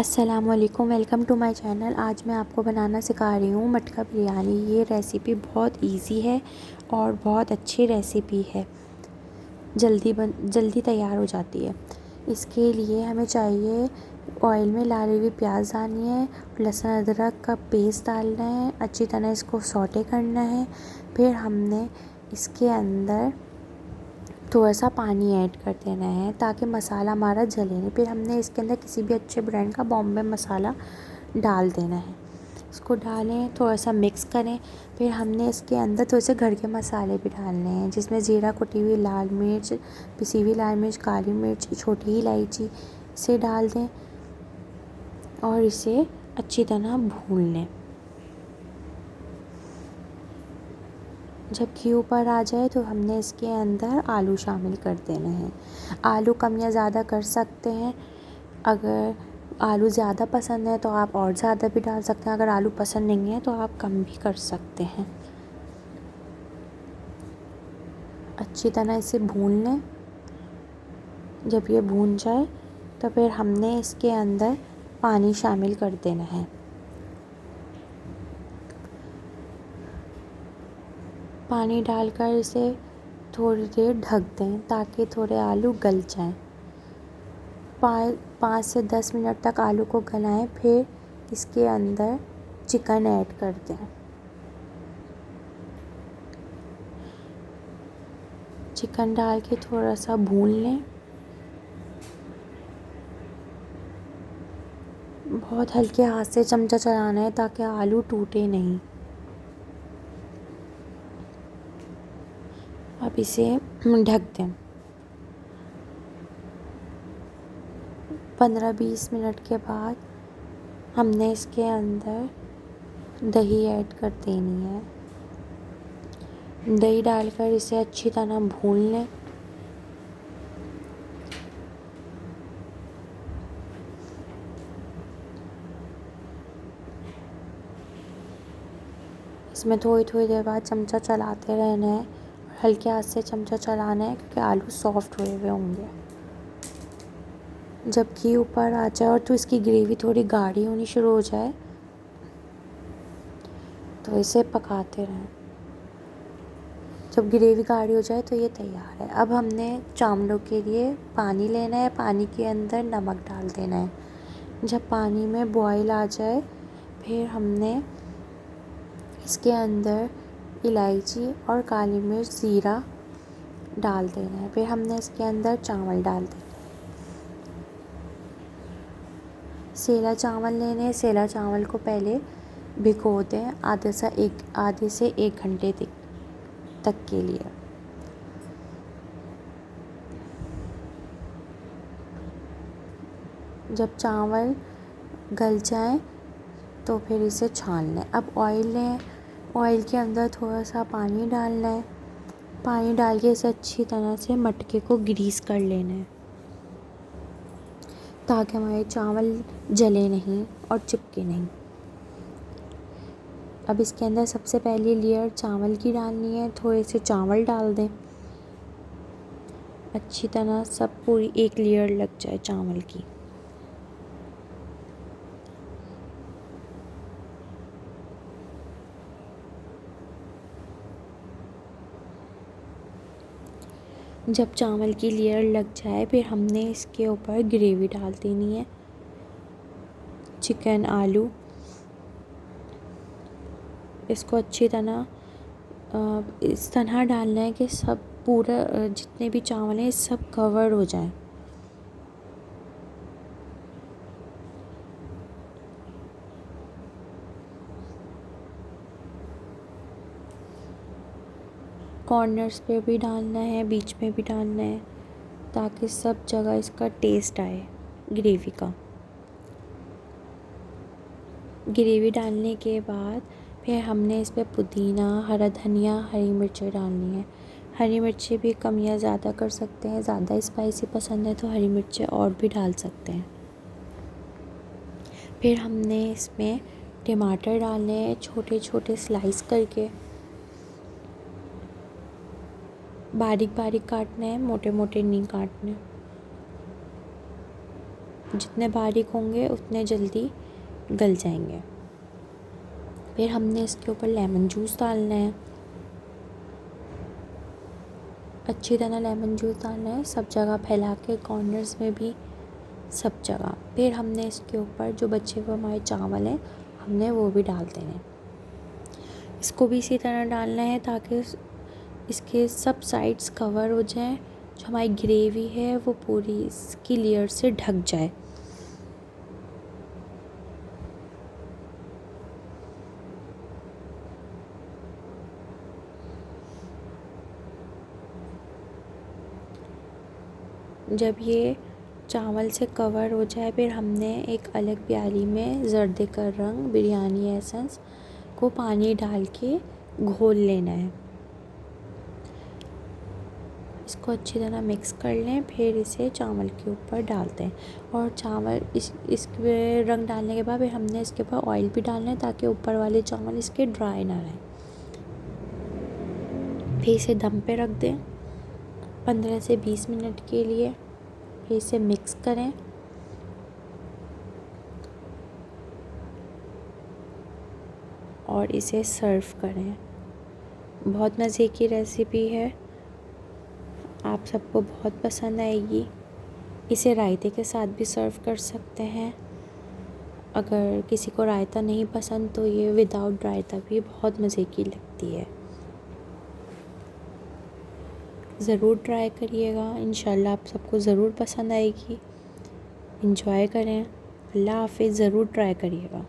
अस्सलामुअलैकुम, welcome to my channel. आज मैं आपको बनाना सिखा रही हूँ मटका बिरयानी। ये रेसिपी बहुत इजी है और बहुत अच्छी रेसिपी है, जल्दी तैयार हो जाती है। इसके लिए हमें चाहिए ऑयल में लाल हुई प्याज डालनी है, लहसुन अदरक का पेस्ट डालना है, अच्छी तरह इसको सौटे करना है। फिर हमने इसके अंदर थोड़ा सा पानी ऐड कर देना है ताकि मसाला हमारा जले नहीं। फिर हमने इसके अंदर किसी भी अच्छे ब्रांड का बॉम्बे मसाला डाल देना है। इसको डालें, थोड़ा सा मिक्स करें। फिर हमने इसके अंदर थोड़े से घर के मसाले भी डालने हैं, जिसमें ज़ीरा, कुटी हुई लाल मिर्च, पिसी हुई लाल मिर्च, काली मिर्च, छोटी इलायची से डाल दें और इसे अच्छी तरह भून लें। जब घी ऊपर आ जाए तो हमने इसके अंदर आलू शामिल कर देने हैं। आलू कम या ज़्यादा कर सकते हैं। अगर आलू ज़्यादा पसंद है तो आप और ज़्यादा भी डाल सकते हैं, अगर आलू पसंद नहीं है तो आप कम भी कर सकते हैं। अच्छी तरह इसे भून लें। जब ये भून जाए तो फिर हमने इसके अंदर पानी शामिल कर देना है। पानी डालकर इसे थोड़ी देर ढक दें ताकि थोड़े आलू गल जाएं। 5 से 10 मिनट तक आलू को गलाएं। फिर इसके अंदर चिकन ऐड कर दें। चिकन डाल के थोड़ा सा भून लें। बहुत हल्के हाथ से चमचा चलाना है ताकि आलू टूटे नहीं। अब इसे ढक दें। 15-20 मिनट के बाद हमने इसके अंदर दही ऐड कर देनी है। दही डालकर इसे अच्छी तरह भून लें। इसमें थोड़ी थोड़ी देर बाद चमचा चलाते रहना है और हल्के हाथ से चमचा चलाना है क्योंकि आलू सॉफ्ट हुए हुए होंगे। जब घी ऊपर आ जाए और तो इसकी ग्रेवी थोड़ी गाढ़ी होनी शुरू हो जाए तो इसे पकाते रहें। जब ग्रेवी गाढ़ी हो जाए तो ये तैयार है। अब हमने चावलों के लिए पानी लेना है। पानी के अंदर नमक डाल देना है। जब पानी में बॉईल आ जाए फिर हमने इसके अंदर इलायची और काली मिर्च, ज़ीरा डाल देना है। फिर हमने इसके अंदर चावल डाल देना है। सेला चावल लेने हैं। सेला चावल को पहले भिगो दें आधे से 1 घंटे तक के लिए। जब चावल गल जाएं तो फिर इसे छान लें। अब ऑयल लें। ऑयल के अंदर थोड़ा सा पानी डालना है। पानी डाल के इसे अच्छी तरह से मटके को ग्रीस कर लेना है ताकि हमारे चावल जले नहीं और चिपके नहीं। अब इसके अंदर सबसे पहली लेयर चावल की डालनी है। थोड़े से चावल डाल दें। अच्छी तरह सब पूरी एक लेयर लग जाए चावल की। जब चावल की लेयर लग जाए फिर हमने इसके ऊपर ग्रेवी डाल देनी है। चिकन, आलू, इसको अच्छी तरह इस तरह डालना है कि सब पूरा जितने भी चावल हैं सब कवर हो जाएं। कॉर्नर्स पे भी डालना है, बीच में भी डालना है ताकि सब जगह इसका टेस्ट आए ग्रेवी का। ग्रेवी डालने के बाद फिर हमने इस पर पुदीना, हरा धनिया, हरी मिर्चें डालनी है। हरी मिर्चें भी कम या ज़्यादा कर सकते हैं। ज़्यादा स्पाइसी पसंद है तो हरी मिर्चें और भी डाल सकते हैं। फिर हमने इसमें टमाटर डालने हैं, छोटे छोटे स्लाइस करके। बारीक बारीक काटने हैं, मोटे मोटे नहीं काटने। जितने बारीक होंगे उतने जल्दी गल जाएंगे। फिर हमने इसके ऊपर लेमन जूस डालना है, अच्छी तरह लेमन जूस डालना है, सब जगह फैला के, कॉर्नर्स में भी, सब जगह। फिर हमने इसके ऊपर जो बचे हुए हमारे चावल हैं हमने वो भी डाल देने हैं। इसको भी इसी तरह डालना है ताकि इसके सब साइड्स कवर हो जाएं, जो हमारी ग्रेवी है वो पूरी इसकी लेयर से ढक जाए। जब ये चावल से कवर हो जाए फिर हमने एक अलग प्याली में जर्दे का रंग बिरयानी एसेंस को पानी डाल के घोल लेना है। इसको अच्छी तरह मिक्स कर लें, फिर इसे चावल के ऊपर डालते हैं। और चावल इसके रंग डालने के बाद फिर हमने इसके ऊपर ऑयल भी डालना है ताकि ऊपर वाले चावल इसके ड्राई ना रहें। फिर इसे दम पे रख दें 15 से 20 मिनट के लिए। फिर इसे मिक्स करें और इसे सर्व करें। बहुत मज़े की रेसिपी है, आप सबको बहुत पसंद आएगी। इसे रायते के साथ भी सर्व कर सकते हैं। अगर किसी को रायता नहीं पसंद तो ये विदाउट रायता भी बहुत मज़े की लगती है। ज़रूर ट्राई करिएगा, इंशाल्लाह आप सबको ज़रूर पसंद आएगी। एंजॉय करें। अल्लाह हाफ़िज़। ज़रूर ट्राई करिएगा।